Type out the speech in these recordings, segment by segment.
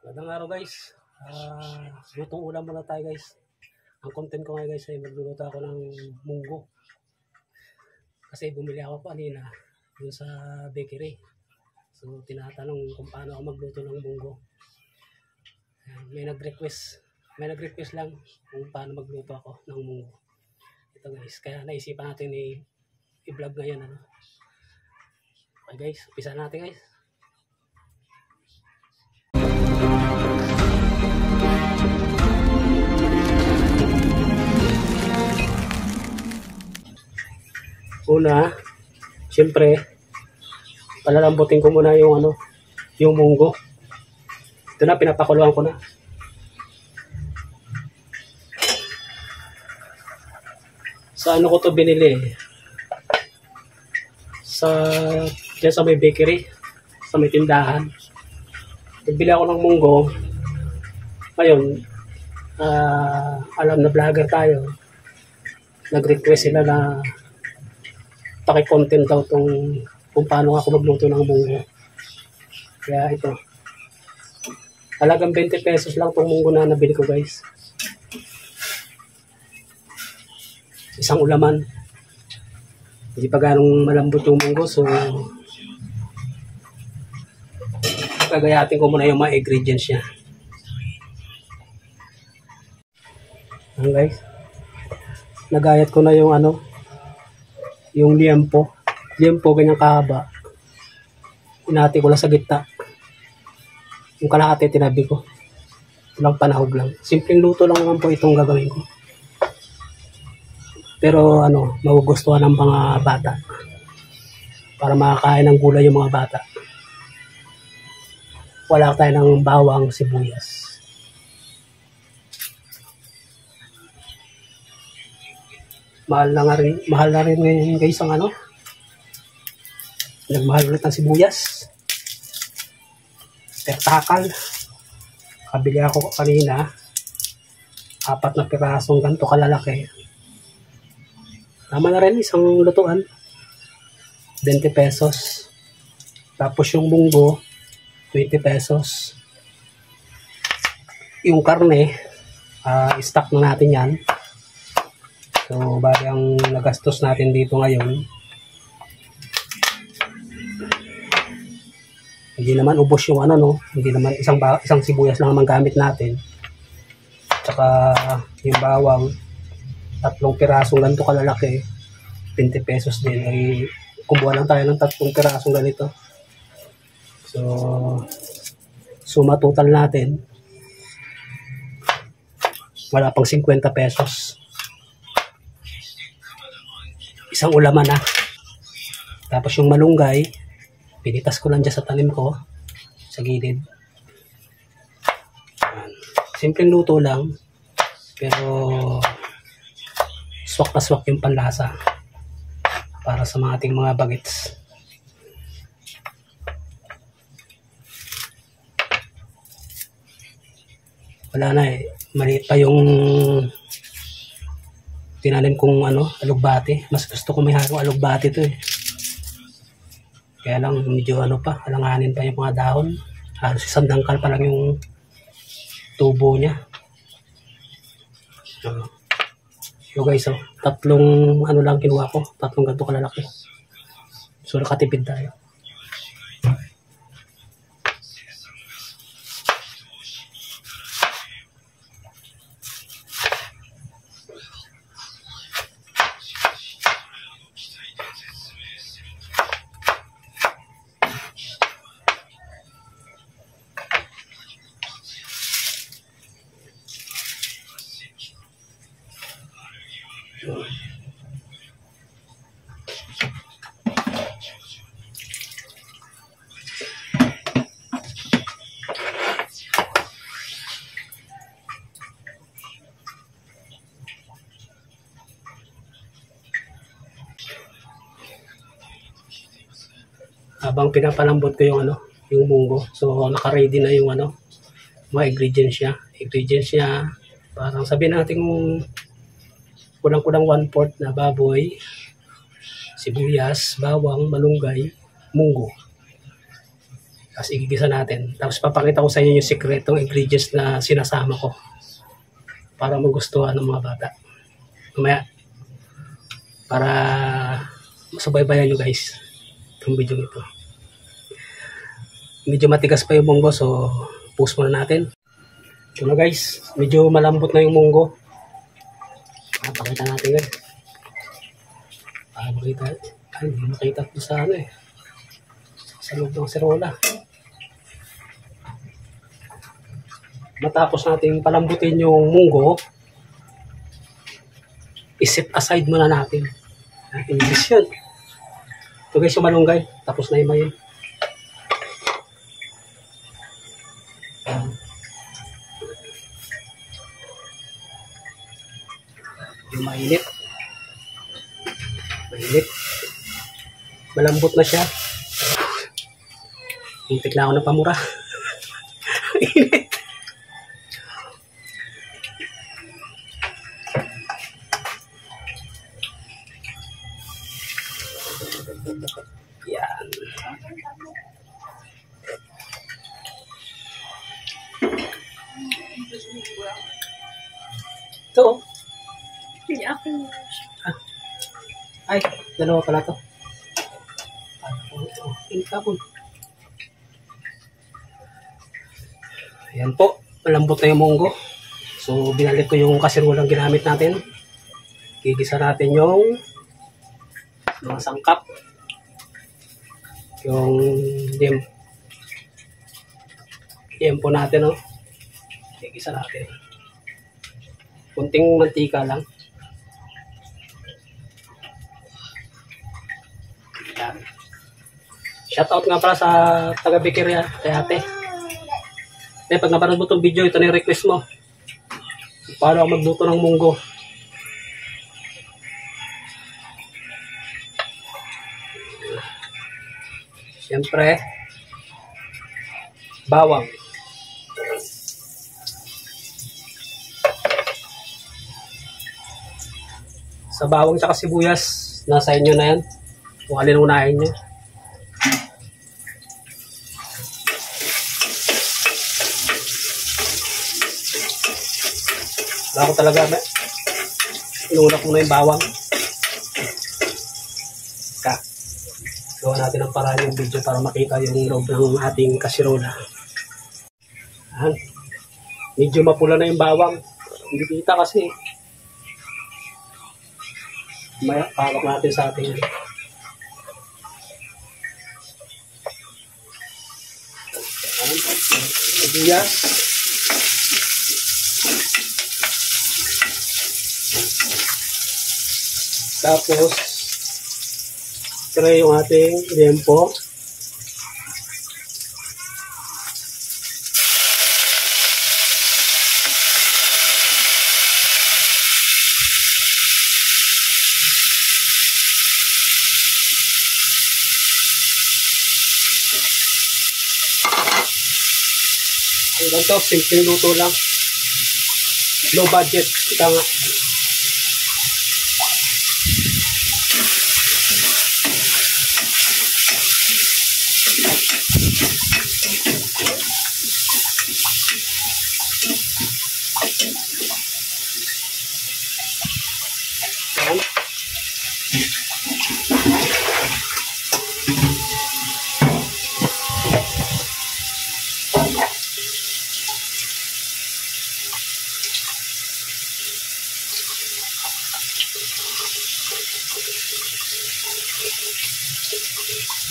Magandang araw guys. Lutong ulam muna tayo guys. Ang content ko ngayon guys ay magluluto ako ng munggo. Kasi bumili ako kanina dun sa bakery. So tinatanong kung paano ako magluto ng munggo. May nag-request lang kung paano magluto ako ng munggo. Ito guys, kaya naisipan natin i-vlog ngayon. Okay guys, umpisa natin guys. Una, siyempre, palalambutin ko muna yung munggo. Ito na, pinapakuluan ko na. Sa ano ko to binili? Diyan sa may bakery, sa may tindahan. Nagbili ako ng munggo. Ngayon, alam na vlogger tayo. Nag-request sila na paki-content daw kung paano ako magluto ng munggo. Kaya ito. Talagang 20 pesos lang itong munggo na nabili ko guys. Isang ulaman. Hindi pa ganong malambot yung munggo. So, gagayatin ko muna yung mga ingredients niya. Ayan guys. Nagayat ko na yung liempo. Liempo, ganyang kahaba. Hinati ko lang sa gitna. Yung kalahati, tinabi ko. Walang panahog lang. Simpleng luto lang naman po itong gagawin ko. Pero magugustuhan ng mga bata. Para makakain ng gulay yung mga bata. Wala tayo ng bawang, sibuyas. Mahal na rin ngayon guys ang nagmahal ulit ng sibuyas. Takal. Kabili ako kanina 4 na pirasong ganito kalalaki. Tama na rin isang lutuan. 20 pesos. Tapos yung munggo 20 pesos. Yung karne stock na natin yan. So, bali ang nagastos natin dito ngayon. Hindi naman ubos yung hindi naman isang sibuyas lang naman gamit natin. Tsaka yung bawang, 3 pirasong ganito kalalaki, 20 pesos din. Ay, kumuha lang tayo ng 3 pirasong ganito. So, suma total natin, wala pang 50 pesos. Isang ulaman na. Tapos yung malunggay, pinitas ko lang dyan sa tanim ko, sa gilid. Simpleng luto lang, pero swak na swak yung panlasa para sa mga ating mga bagets. Wala na maliit pa yung tinanim kong alugbati. Mas gusto ko may harong alugbati to Kaya lang medyo alanganin pa yung mga dahon. Halos isang dangkal pa lang yung tubo niya. So guys, 3 lang kinuha ko. 3 ganito kalalaki. So nakatipid tayo. Habang pinapalambot ko yung munggo. So naka-ready na yung mga ingredients niya. Parang sabihin natin kulang-kulang 1/4 na baboy, sibuyas, bawang, malunggay, munggo. Tapos igigisa natin. Tapos papakita ko sa inyo yung sikretong ingredients na sinasama ko para magustuhan ng mga bata. Mamaya, para masubaybayan nyo guys yung video nito. Medyo matigas pa yung munggo, so post muna natin. Ito na guys, medyo malambot na yung munggo. Pakita natin guys. Para makita, hindi makita ito sa ano sa loob ng serola. Matapos natin palambutin yung munggo, iset aside muna natin. English yun. Ito guys yung malunggay, tapos na himayin. Yung mainit. Mainit. Malambot na siya. Muntik na ako ng pamura. Mainit. Yan. Ito. Hindi ako. Ay, dalawa pala to. Tapon. Ayan po, malambot na yung munggo. So, binalik ko yung kasirulang ginamit natin. Gigisa natin yung mga sangkap. Yung dim po natin, no? Gigisa natin. Kunting mantika lang. Ayan. Shoutout nga pala sa taga-Bekeria, kay ate. Pag napanood mo itong video, ito na yung request mo. Paano ako magluto ng munggo? Siyempre, bawang. Sa bawang tsaka sibuyas, nasa inyo na yan. Kung alin unahin nyo. Wala ko talaga, inuna ko na yung bawang. Gawa natin ang paraan yung video para makita yung loob ng ating kasirola. Ayan. Medyo mapula na yung bawang. Hindi kita kasi. Pawak natin sa ating sibuyas. Tapos try yung ating liempo. Hanggang to, simpleng luto lang. Low budget, ika nga.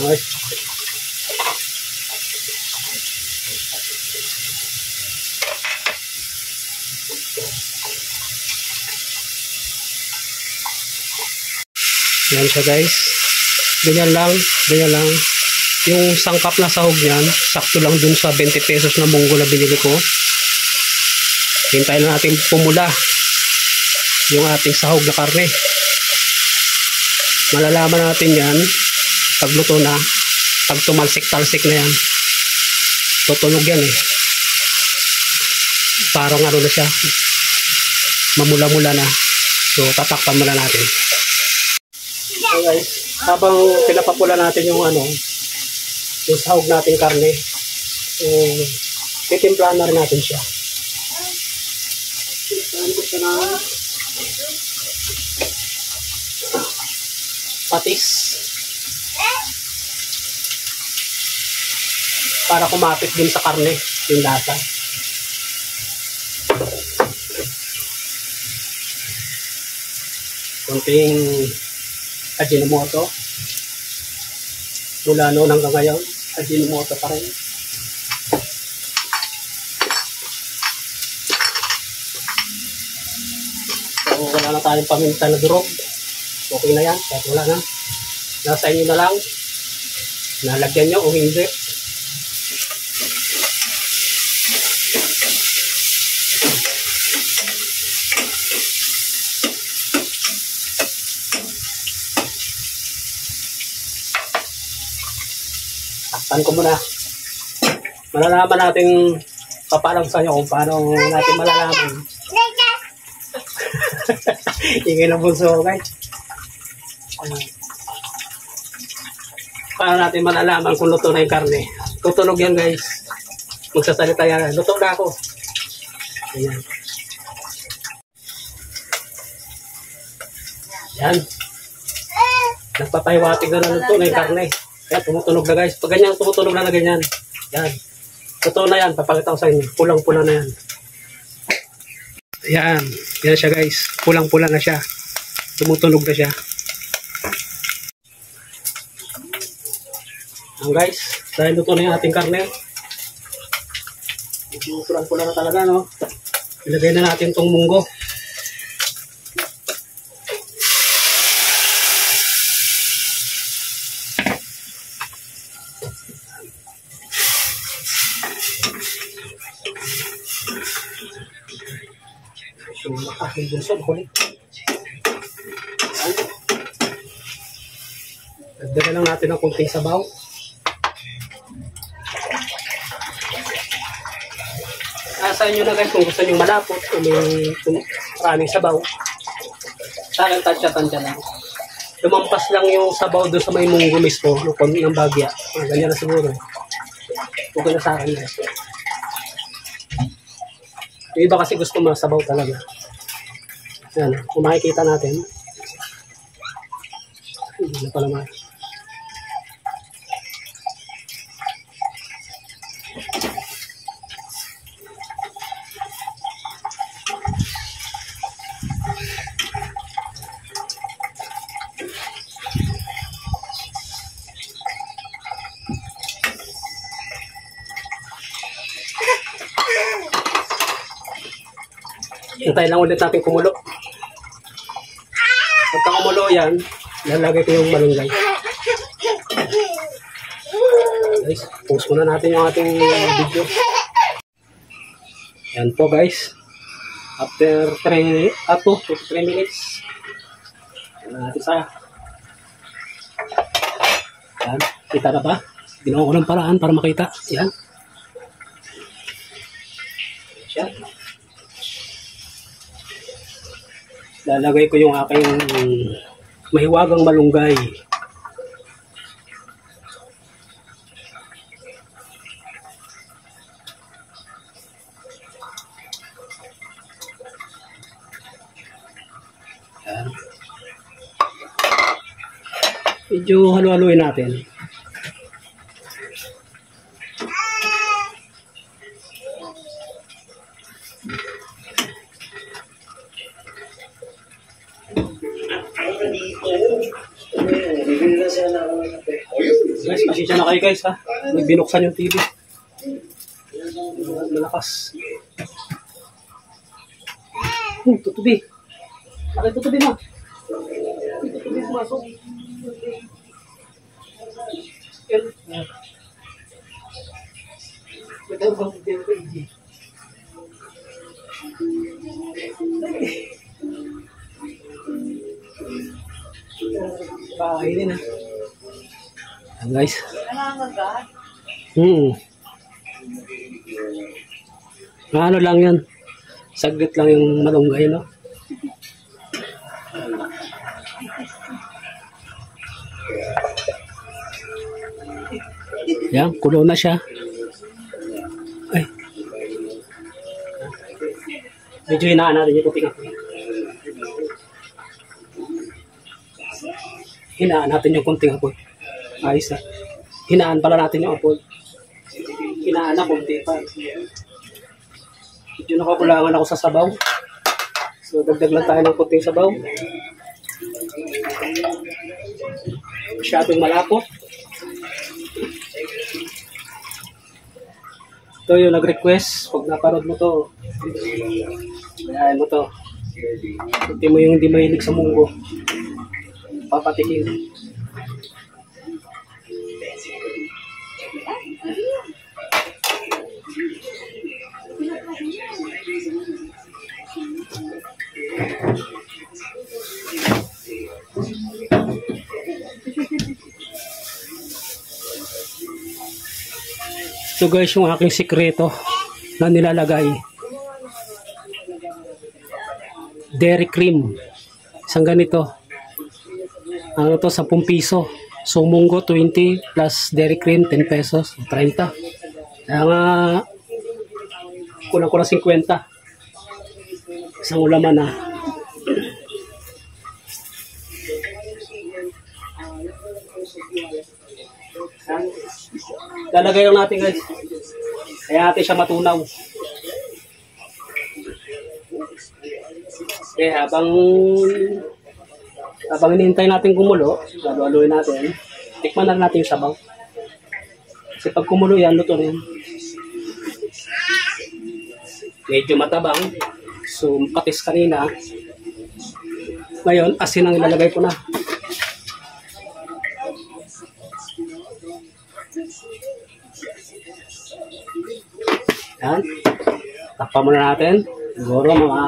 Okay. Yan siya guys. Ganyan lang. Yung sangkap na sahog niyan, sakto lang dun sa 20 pesos na munggo na binili ko. Hintayin na natin pumula yung ating sahog na karne. Malalaman natin yan pagluto na, pag tumalsik-talsik na yan, tutunog yan eh. Parang ano na siya, mamula-mula na. So tatakpan muna natin. So guys, habang pinapapula natin yung yung sahog nating karne, So, titimplahan na rin natin siya. Timplahan ko siya ng patis. Para kumapit din sa karne yung lasa. Konting Ajinomoto. Mula noon hanggang ngayon, Ajinomoto pa rin. So, wala na tayong paminta na durog. Okay na yan, kahit wala na. Nasa inyo na lang. Nalagyan nyo o hindi. Takpan ko muna. Malalaman natin papalang sa inyo kung paano natin malalaman. Ingay ng bunso, guys. Paano natin malalaman kung luto na yung karne. Tutunog yan, guys. Magsasalita yan. Luto na ako. Ayan. Yan. Nagpapahiwatig na luto na yung karne. Yan, tumutunog na, guys. Pag ganyan, tumutunog na ganyan. Yan. Totoo na yan. Papakita ko sa inyo. Pulang-pula na yan. Yan. Yan siya, guys. Pulang-pula na siya. Tumutunog na siya. Yan, guys. Dahil luto na yung ating karne. Pulang-pula na talaga, no? Ilagay na natin tong munggo. So, aking bunso, makulit. Dagdagan lang natin ng kunting sabaw. Sa inyo na, guys, kung gusto nyo malapot o may maraming sabaw. Sa akin, tansya-tansya lang. Lumampas lang yung sabaw doon sa may munggo mismo ng bagya. Ganyan na siguro. Okay na sa akin, guys. Yung iba kasi gusto masabaw talaga. Yan, kung makikita natin. Hindi na pala mahal. Hintayin lang ulit natin kumulo. Pagka kumulo yan, lalagay ko yung malunggay. Guys, post muna natin yung ating video. Yan po, guys. After 3 minutes, yan na natin sa. Yan, kita na ba? Ginawa ko ng paraan para makita. Yan. Yan. Lalagay ko yung aking mahiwagang malunggay. Yan. Medyo halo-haloin natin. Guys, pasensya na kayo, guys, ha. Nagbinuksan yung TV. Malakas. Tutubi. Bakit tutubi mo? Tutubi pumasok. Yan. Ito bang tutubi? Bahay din, ha. Yan, guys. Ano lang yan. Saglit lang yung malunggay, no? Yan, kulo na siya. Medyo hinaan natin yung kunting apoy. Hinaan natin yung kunting apoy. Ayos na. Hinaan pala natin yung apoy. Hinaan na kunti pa. Medyo nakakulangan ako sa sabaw. So, dagdag lang tayo ng kunting sabaw. Masyadong malapot. Ito yung nag-request. Pag naparod mo to, kayaan mo to. Kunti mo yung hindi mahilig sa munggo. Papatikin. So guys, yung aking sikreto na nilalagay. Dairy cream. Isang ganito. Ano to, 10 piso. So munggo 20 plus dairy cream 10 pesos, 30. Kaya nga kulang-kulang 50. Isang ulaman na. Lalagay lang natin guys. Kaya natin siya matunaw. Okay, habang hinihintay natin kumulo, lalo-aloy natin, tikman na natin yung sabaw. Kasi pag kumulo yan, luto rin. Medyo matabang. So, katis kanina. Ngayon, asin ang ilalagay ko na. Yan. Takpan muna natin. Siguro mga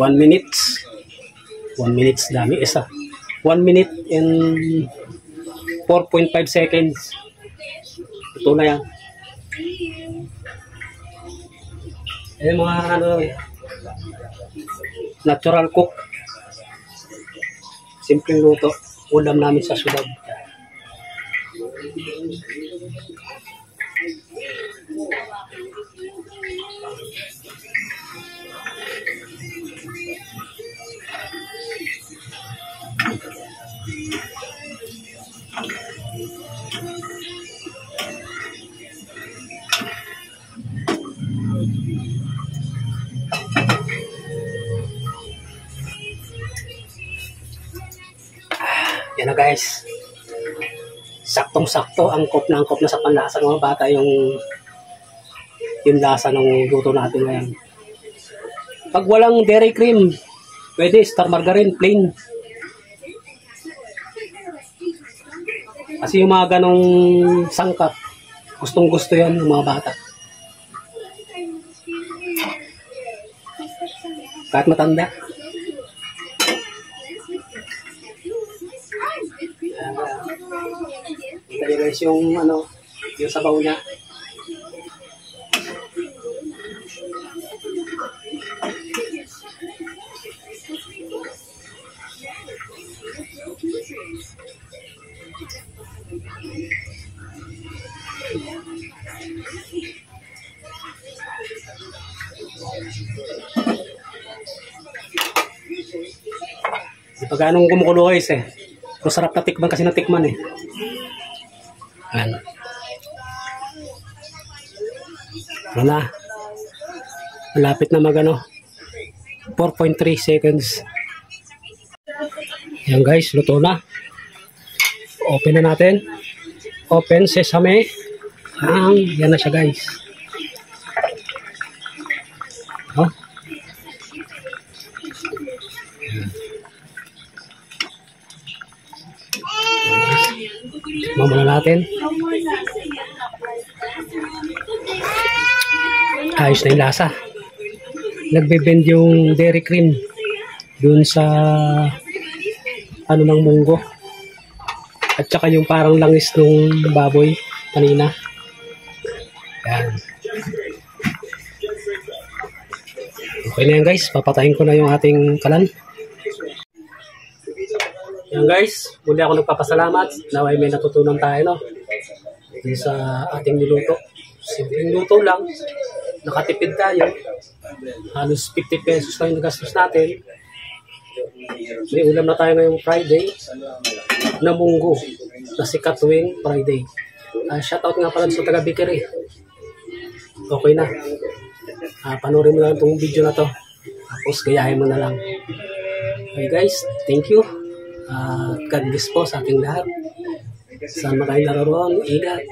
1 minute. 1 minute dami. Isa. 1 minute and 4.5 seconds. Ito na yan. Eh mga ano, natural cook. Simpleng luto. Ulam namin sa syudad. Yan na guys. Saktong-sakto, angkop na sa panlasa ng mga bata yung lasa ng luto natin ngayon. Pag walang dairy cream, pwede star margarine, plain. Kasi yung mga ganong sangkap, gustong-gusto yan ng mga bata. Kahit matanda. Kita nyo guys yung yung sabaw niya. Di pa ganong kumukulo guys eh. Pero sarap na tikman kasi natikman eh. Ayan. Ano na. Malapit na magano. 4.3 seconds. Yan guys, luto na. Open na natin. Open sesame. Yan na siya guys. Oh. Mamula natin. Ayos na yung lasa. Nagbe-bend yung dairy cream dun sa ng munggo. At saka yung parang langis ng baboy kanina. Yan. Okay na yan guys. Papatayin ko na yung ating kalan. Yan guys. Muli ako nagpapasalamat. Naway may natutunan tayo no. Sa ating niluto. Simpleng luto lang. nakatipid tayo. Halos 50 pesos lang yung nagastos natin. May ulam na tayo ngayong Friday na munggo na sikat tuwing Friday. Shoutout nga pala sa taga Bakery. Okay na. Panoorin mo na lang itong video na to. Tapos gayahin mo na lang. Okay guys, thank you. God bless po sa ating lahat. Saan kayo naroon, ingat.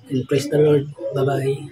And praise the Lord. Bye-bye.